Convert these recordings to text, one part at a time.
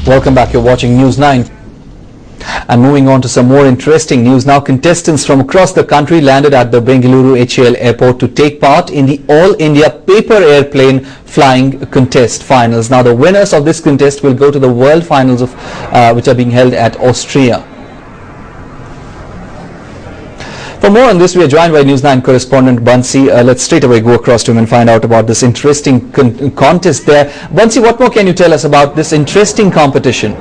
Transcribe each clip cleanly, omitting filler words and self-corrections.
Welcome back. You're watching News 9. And moving on to some more interesting news now, contestants from across the country landed at the Bengaluru HAL airport to take part in the All India Paper Airplane Flying Contest finals. Now the winners of this contest will go to the World Finals of which are being held at Austria. For more on this, we are joined by News 9 correspondent Bansi. Let's straight away go across to him and find out about this interesting contest there. Bansi, what more can you tell us about this interesting competition?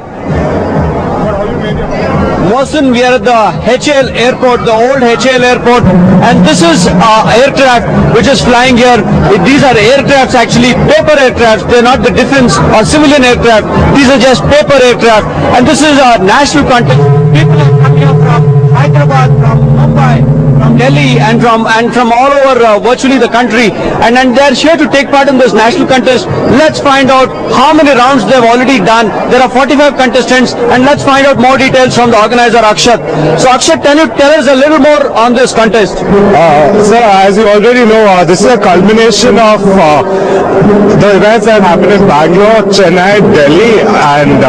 Mohsin, we are at the HAL airport, the old HAL airport, and this is aircraft which is flying here. These are aircrafts, actually paper aircrafts. They're not the defense or civilian aircraft. These are just paper aircraft, and this is a national contest. People are coming here from Hyderabad, from Mumbai, from Delhi, and from all over virtually the country, and they're here to take part in this national contest. Let's find out how many rounds they've already done. There are 45 contestants, and let's find out more details from the organizer Akshat. So Akshat, can you tell us a little more on this contest? Sir, as you already know, this is a culmination of the events that happened in Bangalore, Chennai, Delhi, and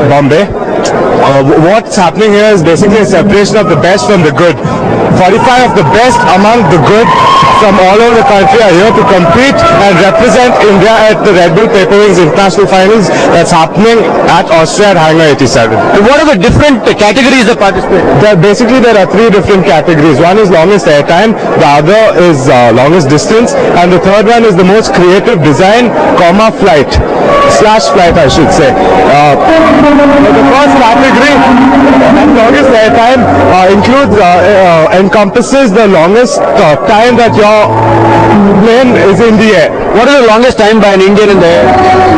Bombay. What's happening here is basically a separation of the best from the good. 45 of the best among the good from all over the country are here to compete and represent India at the Redbull Paperwings International Finals that's happening at Austria at Hangar 87. What are the different categories that participate? There are three different categories. One is longest airtime, the other is longest distance, and the third one is the most creative design, flight I should say. The first category, longest airtime, encompasses the longest time that your plane is in the air. What is the longest time by an Indian in the air?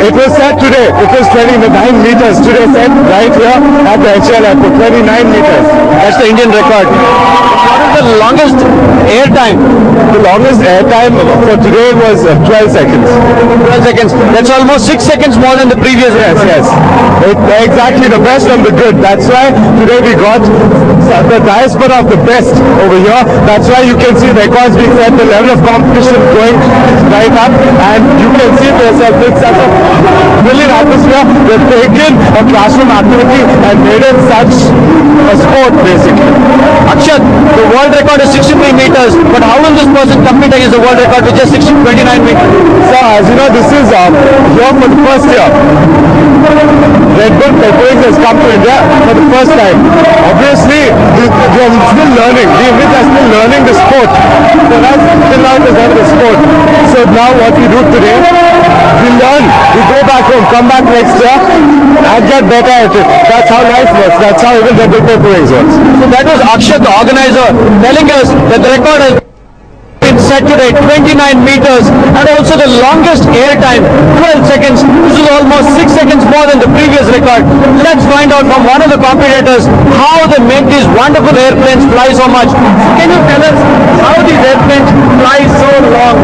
It was set today. It was 29 meters today, set right here at the HAL airport. 29 meters. That's the Indian record. What is the longest air time? The longest air time for today was 12 seconds. 12 seconds. That's almost 6 seconds more than the previous record. Yes. Exactly, the best from the good. That's why today we got the diaspora of the best over here. That's why you can see records being set, the level of competition going right up, and you can see for yourself it's such a brilliant atmosphere. They've taken a classroom activity and made it such a sport basically. Akshat, the world record is 63 meters, but how will this person compete against the world record with just 29 meters? So as you know, this is here for the first year. Redbull Paperwings has come to India for the first time. Obviously, we are still learning. We are still learning the sport. For us, till now it is not the sport. So now what we do today, we learn, we go back home, come back next year, and get better at it. That's how life works. That's how even Redbull Paperwings works. So that was Akshat, the organizer, telling us that the record has been set today, 29 meters, and also the longest air time, 12 seconds. This is almost 6 seconds more than the previous record. Let's find out from one of the competitors how they make these wonderful airplanes fly so much. Can you tell us how these airplanes fly so long?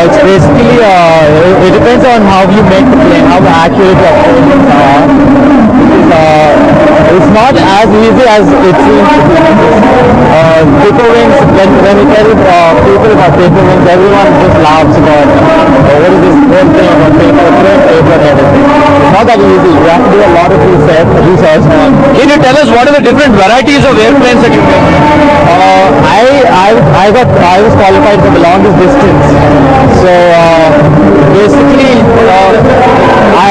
It's basically, it depends on how you make the plane, how accurate your planes are. It's not as easy as it seems to be. Paperwings, when we tell people about paperwings, everyone just laughs about what is this whole thing about paper and everything. It's not that easy. You have to do a lot of research. Can you tell us what are the different varieties of airplanes that you make? I was qualified for the longest distance. So basically,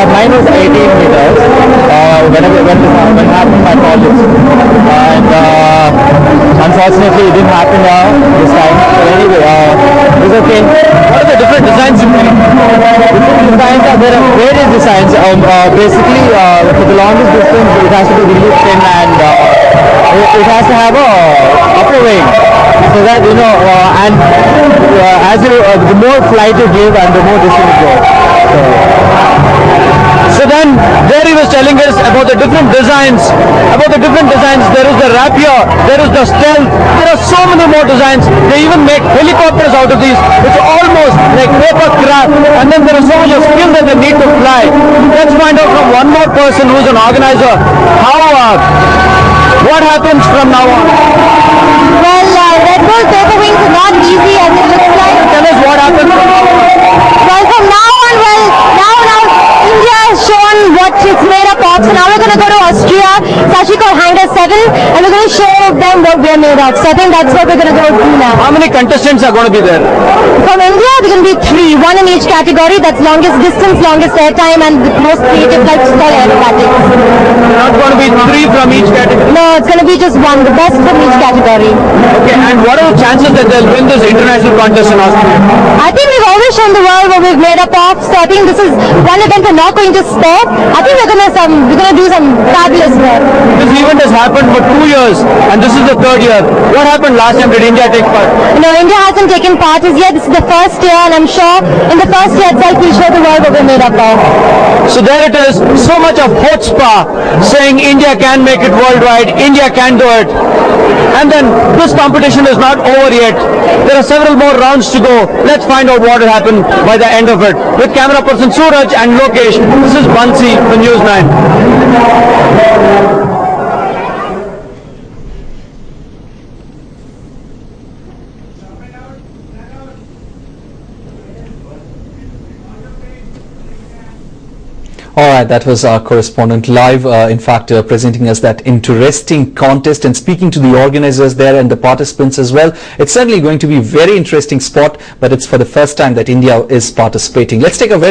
mine was 18 meters when it happened in my college, and unfortunately it didn't happen this time. But anyway, it was okay. What are the different designs you make? There are various designs. Basically, for the longest distance, it has to be really thin, and it has to have a upper wing, so that as the more flight you give, and the more distance you go. So then, there he was telling us about the different designs. There is the rapier, there is the stealth, there are so many more designs. They even make helicopters out of these. It's almost like paper craft, and then there is so much of skill that they need to fly. Let's find out from one more person who's an organizer what happens from now on. Well, Redbull Paperwings is not easy as it looks like. Tell us what happens from now on. Well, from now on, now India has shown what it's made we're made of. So I think that's what we're going to go do now. How many contestants are going to be there? From India, there are going to be 3, one in each category. That's longest distance, longest airtime, and the most creative, like it's called aerobatics. Not going to be 3 from each category? No, it's going to be just one, the best from each category. Okay, and what are the chances that they'll win this international contest in Australia? I think we've always shown the world what we've made up of, so I think this is one event we're not going to spare. I think we're going to do some fabulous work. This event has happened for 2 years, and this is the 3rd year. What happened last time? Did India take part? No, India hasn't taken part as yet. This is the first year, and I'm sure in the first year itself we'll show the world what we're made up of. So there it is, so much of chutzpah saying India can make it worldwide, India can do it. And then this competition is not over yet. There are several more rounds to go. Let's find out what will happen by the end of it. With camera person Suraj and Lokesh, this is Bansi for News 9. All right, that was our correspondent live, in fact, presenting us that interesting contest and speaking to the organizers there and the participants as well. It's certainly going to be a very interesting sport, but it's for the first time that India is participating. Let's take a very